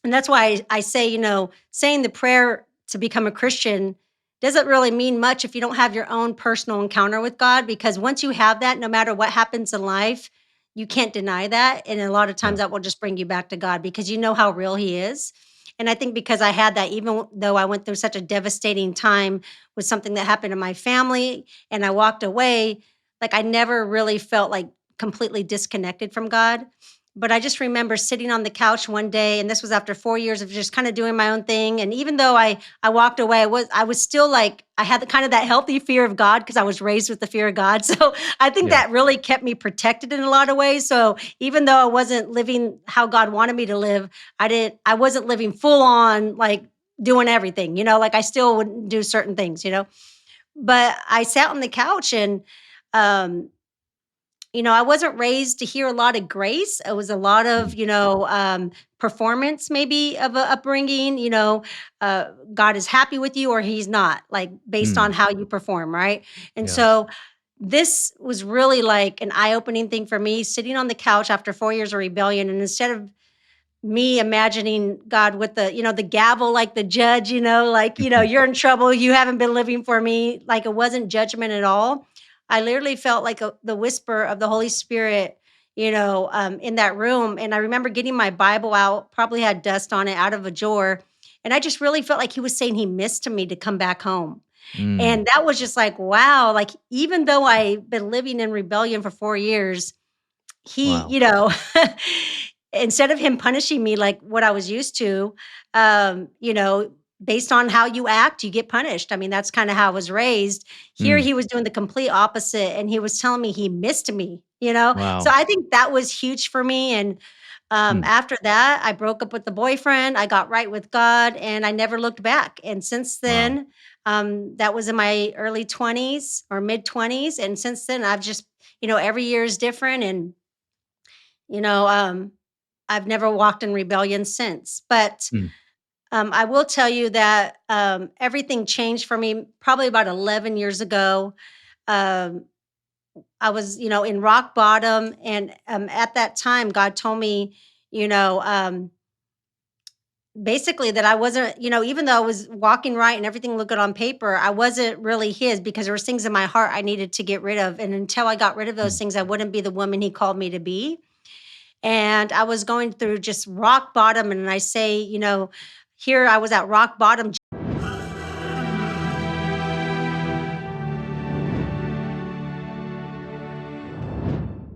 And that's why I say, saying the prayer to become a Christian doesn't really mean much if you don't have your own personal encounter with God, because once you have that, no matter what happens in life, you can't deny that. And a lot of Yeah. times that will just bring you back to God because you know how real He is. And I think because I had that, even though I went through such a devastating time with something that happened in my family and I walked away, like I never really felt like completely disconnected from God. But I just remember sitting on the couch one day, and this was after 4 years of just kinda doing my own thing, and even though I walked away, I was still like I had the kind of that healthy fear of God because I was raised with the fear of God, so I think Yeah. that really kept me protected in a lot of ways, so even though I wasn't living how God wanted me to live, I wasn't living full on, like, doing everything, like, I still wouldn't do certain things, But I sat on the couch and, um I wasn't raised to hear a lot of grace. It was a lot Mm. of, performance maybe of a upbringing, God is happy with you or he's not, like based Mm. on how you perform, right? And Yes. so this was really like an eye-opening thing for me sitting on the couch after 4 years of rebellion. And instead of me imagining God with the gavel like the judge, like, you're in trouble, you haven't been living for me, like it wasn't judgment at all. I literally felt like the whisper of the Holy Spirit, in that room. And I remember getting my Bible out, probably had dust on it out of a drawer. And I just really felt like he was saying he missed me to come back home. Mm. And that was just like, wow, like even though I've been living in rebellion for 4 years, he, Wow. instead of him punishing me like what I was used to, based on how you act, you get punished. I mean, that's kind of how I was raised. Here Mm. he was doing the complete opposite and he was telling me he missed me. So Wow. I think that was huge for me. And Mm. after that, I broke up with the boyfriend. I got right with God and I never looked back. And since Wow. then, that was in my early 20s or mid 20s. And since then, I've just, every year is different. And you know, um, I've never walked in rebellion since. But Mm. I will tell you that everything changed for me probably about 11 years ago. Um, I was, in rock bottom. And at that time, God told me, you know, um, basically that I wasn't, even though I was walking right and everything looked good on paper, I wasn't really His because there was things in my heart I needed to get rid of. And until I got rid of those Mm. things, I wouldn't be the woman He called me to be. And I was going through just rock bottom, and I say, here I was at rock bottom